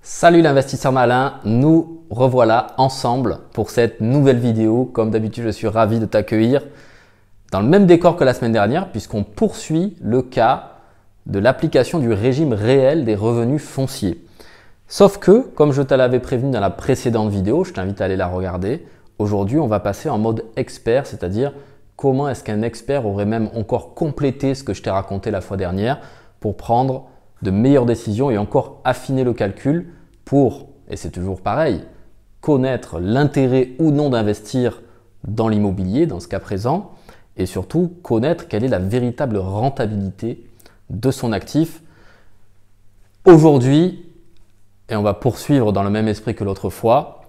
Salut l'investisseur malin, nous revoilà ensemble pour cette nouvelle vidéo. Comme d'habitude, je suis ravi de t'accueillir dans le même décor que la semaine dernière puisqu'on poursuit le cas de l'application du régime réel des revenus fonciers. Sauf que, comme je te l'avais prévenu dans la précédente vidéo, je t'invite à aller la regarder, aujourd'hui on va passer en mode expert, c'est-à-dire comment est-ce qu'un expert aurait même encore complété ce que je t'ai raconté la fois dernière pour prendre de meilleures décisions et encore affiner le calcul pour, et c'est toujours pareil, connaître l'intérêt ou non d'investir dans l'immobilier dans ce cas présent et surtout connaître quelle est la véritable rentabilité de son actif. Aujourd'hui, et on va poursuivre dans le même esprit que l'autre fois,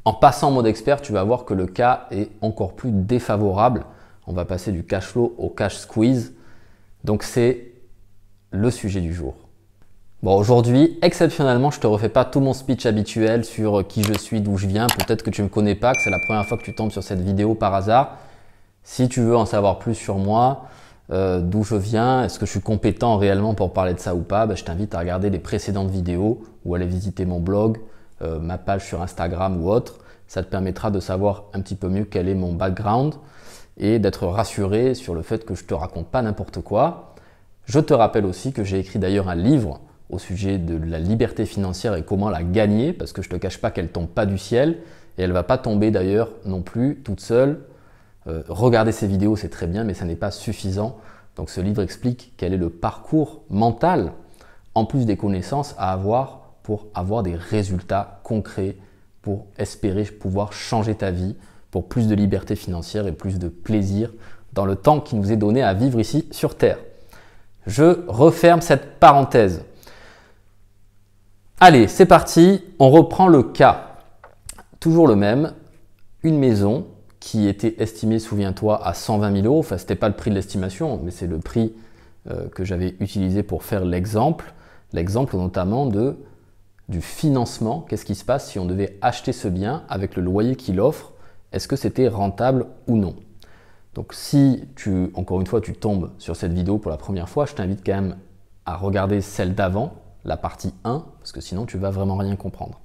en passant en mode expert, tu vas voir que le cas est encore plus défavorable. On va passer du cash flow au cash squeeze. Donc c'est le sujet du jour. Bon, aujourd'hui, exceptionnellement, je ne te refais pas tout mon speech habituel sur qui je suis, d'où je viens. Peut-être que tu ne me connais pas, que c'est la première fois que tu tombes sur cette vidéo par hasard. Si tu veux en savoir plus sur moi, d'où je viens, est-ce que je suis compétent réellement pour parler de ça ou pas, je t'invite à regarder les précédentes vidéos ou aller visiter mon blog, ma page sur Instagram ou autre. Ça te permettra de savoir un petit peu mieux quel est mon background et d'être rassuré sur le fait que je ne te raconte pas n'importe quoi. Je te rappelle aussi que j'ai écrit d'ailleurs un livre au sujet de la liberté financière et comment la gagner, parce que je ne te cache pas qu'elle ne tombe pas du ciel et elle ne va pas tomber d'ailleurs non plus toute seule. Regarder ces vidéos, c'est très bien, mais ça n'est pas suffisant. Donc ce livre explique quel est le parcours mental, en plus des connaissances à avoir pour avoir des résultats concrets, pour espérer pouvoir changer ta vie, pour plus de liberté financière et plus de plaisir dans le temps qui nous est donné à vivre ici sur Terre. Je referme cette parenthèse. Allez, c'est parti, on reprend le cas. Toujours le même, une maison qui était estimée, souviens-toi, à 120 000 €. Enfin, ce n'était pas le prix de l'estimation, mais c'est le prix que j'avais utilisé pour faire l'exemple. L'exemple notamment du financement. Qu'est-ce qui se passe si on devait acheter ce bien avec le loyer qu'il offre? Est-ce que c'était rentable ou non? Donc si encore une fois, tu tombes sur cette vidéo pour la première fois, je t'invite quand même à regarder celle d'avant, la partie 1, parce que sinon tu vas vraiment rien comprendre.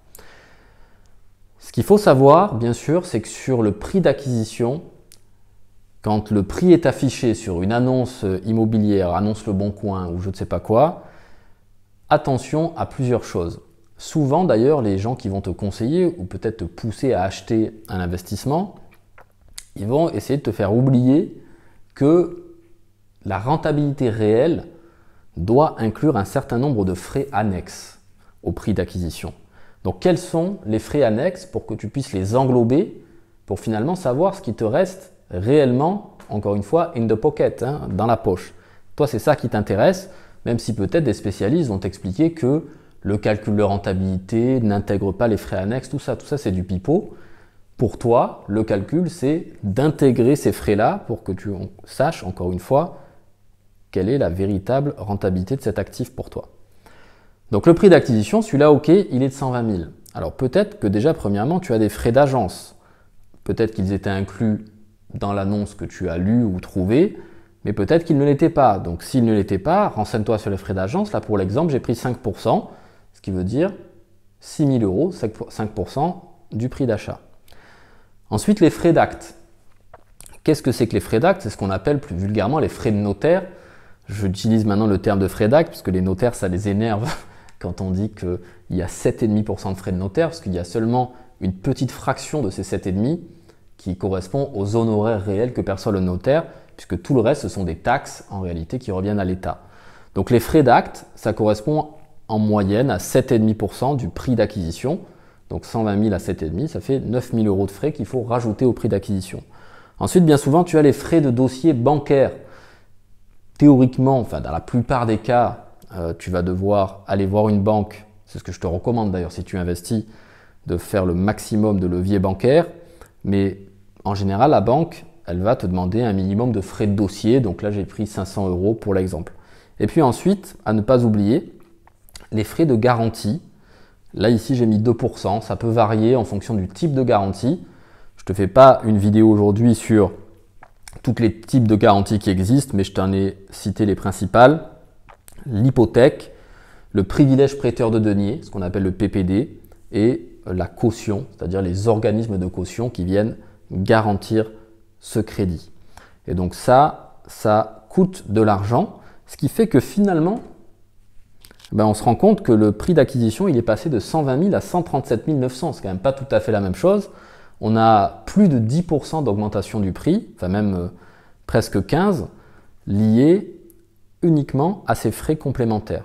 Ce qu'il faut savoir, bien sûr, c'est que sur le prix d'acquisition, quand le prix est affiché sur une annonce immobilière, annonce Le Bon Coin ou je ne sais pas quoi, attention à plusieurs choses. Souvent d'ailleurs, les gens qui vont te conseiller ou peut-être te pousser à acheter un investissement, ils vont essayer de te faire oublier que la rentabilité réelle doit inclure un certain nombre de frais annexes au prix d'acquisition. Donc quels sont les frais annexes pour que tu puisses les englober pour finalement savoir ce qui te reste réellement, encore une fois, in the pocket, dans la poche. Toi, c'est ça qui t'intéresse, même si peut-être des spécialistes vont t'expliquer que le calcul de rentabilité n'intègre pas les frais annexes, tout ça c'est du pipeau. Pour toi, le calcul, c'est d'intégrer ces frais-là pour que tu saches, encore une fois, quelle est la véritable rentabilité de cet actif pour toi. Donc le prix d'acquisition, celui-là, ok, il est de 120 000. Alors peut-être que déjà, premièrement, tu as des frais d'agence. Peut-être qu'ils étaient inclus dans l'annonce que tu as lue ou trouvée, mais peut-être qu'ils ne l'étaient pas. Donc s'ils ne l'étaient pas, renseigne-toi sur les frais d'agence. Là, pour l'exemple, j'ai pris 5%, ce qui veut dire 6 000 €, 5% du prix d'achat. Ensuite, les frais d'acte. Qu'est-ce que c'est que les frais d'acte? C'est ce qu'on appelle plus vulgairement les frais de notaire. J'utilise maintenant le terme de frais d'acte parce que les notaires, ça les énerve quand on dit qu'il y a 7,5% de frais de notaire parce qu'il y a seulement une petite fraction de ces 7,5% qui correspond aux honoraires réels que perçoit le notaire puisque tout le reste, ce sont des taxes en réalité qui reviennent à l'État. Donc les frais d'acte, ça correspond en moyenne à 7,5% du prix d'acquisition. Donc 120 000 à 7,5, ça fait 9 000 € de frais qu'il faut rajouter au prix d'acquisition. Ensuite, bien souvent, tu as les frais de dossier bancaire. Théoriquement, enfin dans la plupart des cas, tu vas devoir aller voir une banque. C'est ce que je te recommande d'ailleurs si tu investis, de faire le maximum de levier bancaire. Mais en général, la banque, elle va te demander un minimum de frais de dossier. Donc là, j'ai pris 500 € pour l'exemple. Et puis ensuite, à ne pas oublier, les frais de garantie. Là, ici, j'ai mis 2%. Ça peut varier en fonction du type de garantie. Je ne te fais pas une vidéo aujourd'hui sur tous les types de garanties qui existent, mais je t'en ai cité les principales. L'hypothèque, le privilège prêteur de deniers, ce qu'on appelle le PPD, et la caution, c'est-à-dire les organismes de caution qui viennent garantir ce crédit. Et donc ça coûte de l'argent, ce qui fait que finalement, on se rend compte que le prix d'acquisition il est passé de 120 000 à 137 900. C'est quand même pas tout à fait la même chose. On a plus de 10% d'augmentation du prix, enfin même presque 15%, liés uniquement à ces frais complémentaires.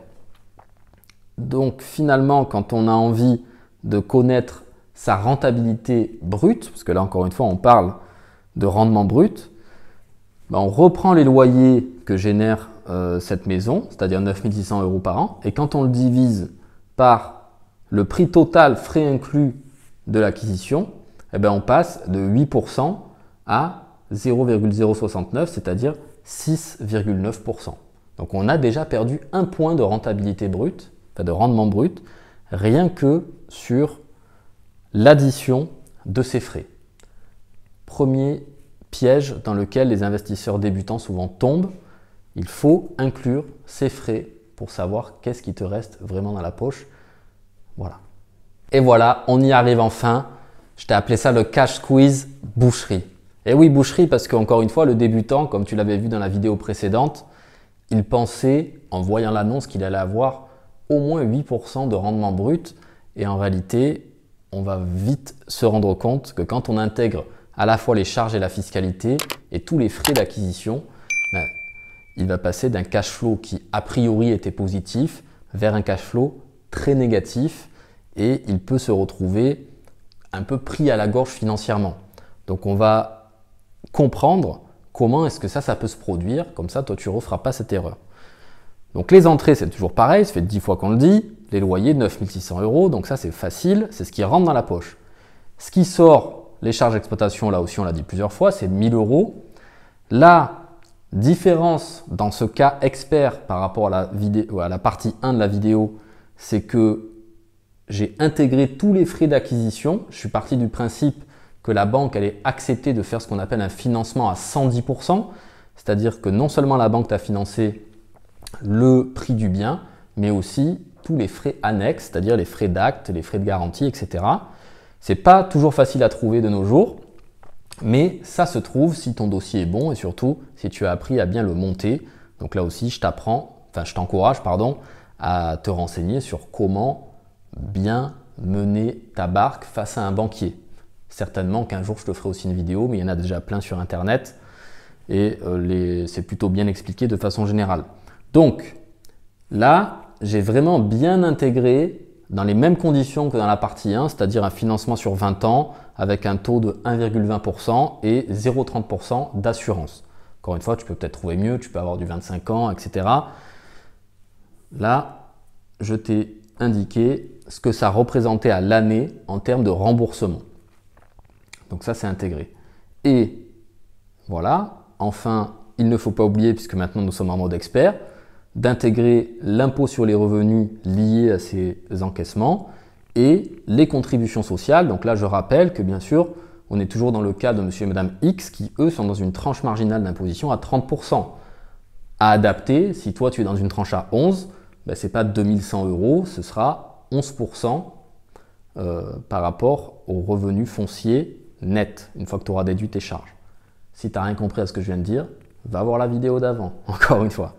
Donc finalement, quand on a envie de connaître sa rentabilité brute, parce que là encore une fois on parle de rendement brut, on reprend les loyers que génère cette maison, c'est-à-dire 9 600 € par an, et quand on le divise par le prix total frais inclus de l'acquisition, on passe de 8% à 0,069, c'est-à-dire 6,9%. Donc on a déjà perdu 1 point de rentabilité brute, enfin de rendement brut, rien que sur l'addition de ces frais. Premier piège dans lequel les investisseurs débutants souvent tombent, il faut inclure ces frais pour savoir qu'est-ce qui te reste vraiment dans la poche. Voilà. Et voilà, on y arrive enfin. Je t'ai appelé ça le cash squeeze boucherie. Et oui, boucherie parce qu'encore une fois, le débutant, comme tu l'avais vu dans la vidéo précédente, il pensait, en voyant l'annonce, qu'il allait avoir au moins 8% de rendement brut. Et en réalité, on va vite se rendre compte que quand on intègre à la fois les charges et la fiscalité et tous les frais d'acquisition, il va passer d'un cash flow qui a priori était positif vers un cash flow très négatif et il peut se retrouver un peu pris à la gorge financièrement. Donc on va comprendre comment est-ce que ça peut se produire, comme ça toi tu ne referas pas cette erreur. Donc les entrées c'est toujours pareil, ça fait 10 fois qu'on le dit, les loyers 9 600 €, donc ça c'est facile, c'est ce qui rentre dans la poche. Ce qui sort, les charges d'exploitation, là aussi on l'a dit plusieurs fois, c'est 1 000 €. La différence dans ce cas expert par rapport à la partie 1 de la vidéo, c'est que j'ai intégré tous les frais d'acquisition. Je suis parti du principe que la banque allait accepter de faire ce qu'on appelle un financement à 110%, c'est-à-dire que non seulement la banque t'a financé le prix du bien, mais aussi tous les frais annexes, c'est-à-dire les frais d'acte, les frais de garantie, etc. Ce n'est pas toujours facile à trouver de nos jours, mais ça se trouve si ton dossier est bon et surtout si tu as appris à bien le monter. Donc là aussi, je t'encourage à te renseigner sur comment bien mener ta barque face à un banquier. Certainement qu'un jour je te ferai aussi une vidéo, mais il y en a déjà plein sur internet et c'est plutôt bien expliqué de façon générale. Donc là, j'ai vraiment bien intégré dans les mêmes conditions que dans la partie 1, c'est-à-dire un financement sur 20 ans avec un taux de 1,20% et 0,30% d'assurance. Encore une fois, tu peux peut-être trouver mieux, tu peux avoir du 25 ans, etc. Là, je t'ai indiqué ce que ça représentait à l'année en termes de remboursement. Donc ça, c'est intégré. Et voilà, enfin, il ne faut pas oublier, puisque maintenant nous sommes en mode expert, d'intégrer l'impôt sur les revenus liés à ces encaissements et les contributions sociales. Donc là, je rappelle que bien sûr, on est toujours dans le cas de monsieur et madame X qui, eux, sont dans une tranche marginale d'imposition à 30%. À adapter, si toi, tu es dans une tranche à 11, ce n'est pas 2100 €, ce sera 11% par rapport au revenu foncier net, une fois que tu auras déduit tes charges. Si tu n'as rien compris à ce que je viens de dire, va voir la vidéo d'avant, encore une fois.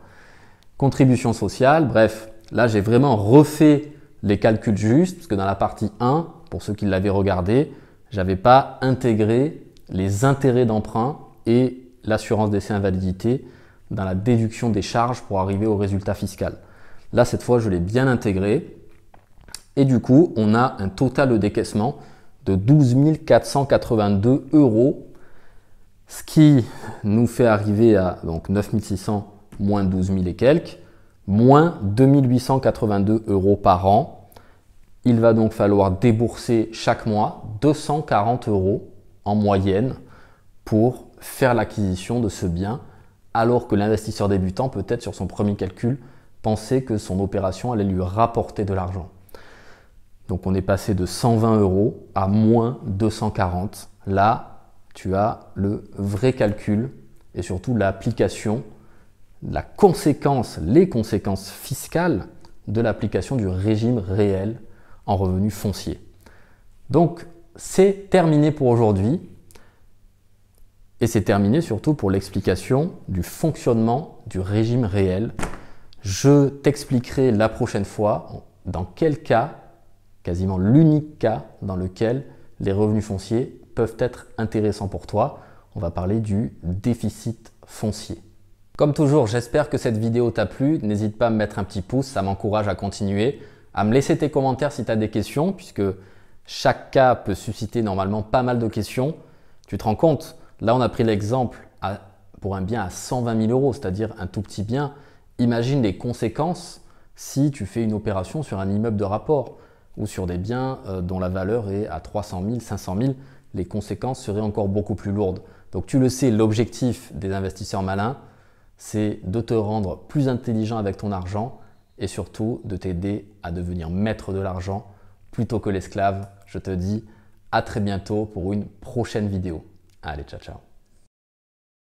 Contribution sociale, bref, là j'ai vraiment refait les calculs justes, parce que dans la partie 1, pour ceux qui l'avaient regardé, je n'avais pas intégré les intérêts d'emprunt et l'assurance décès invalidité dans la déduction des charges pour arriver au résultat fiscal. Là, cette fois, je l'ai bien intégré. Et du coup, on a un total de décaissement de 12 482 €, ce qui nous fait arriver à donc 9 600 moins 12 000 et quelques, moins 2 882 € par an. Il va donc falloir débourser chaque mois 240 € en moyenne pour faire l'acquisition de ce bien, alors que l'investisseur débutant, peut-être sur son premier calcul, pensait que son opération allait lui rapporter de l'argent. Donc on est passé de 120 € à moins 240. Là, tu as le vrai calcul et surtout l'application, les conséquences fiscales de l'application du régime réel en revenu foncier. Donc, c'est terminé pour aujourd'hui. Et c'est terminé surtout pour l'explication du fonctionnement du régime réel. Je t'expliquerai la prochaine fois dans quel cas, quasiment l'unique cas dans lequel les revenus fonciers peuvent être intéressants pour toi. On va parler du déficit foncier. Comme toujours, j'espère que cette vidéo t'a plu. N'hésite pas à me mettre un petit pouce, ça m'encourage à continuer. À me laisser tes commentaires si tu as des questions, puisque chaque cas peut susciter normalement pas mal de questions. Tu te rends compte? Là, on a pris l'exemple pour un bien à 120 000 euros, c'est-à-dire un tout petit bien. Imagine les conséquences si tu fais une opération sur un immeuble de rapport ou sur des biens dont la valeur est à 300 000, 500 000. Les conséquences seraient encore beaucoup plus lourdes. Donc tu le sais, l'objectif des investisseurs malins, c'est de te rendre plus intelligent avec ton argent et surtout de t'aider à devenir maître de l'argent plutôt que l'esclave. Je te dis à très bientôt pour une prochaine vidéo. Allez, ciao, ciao.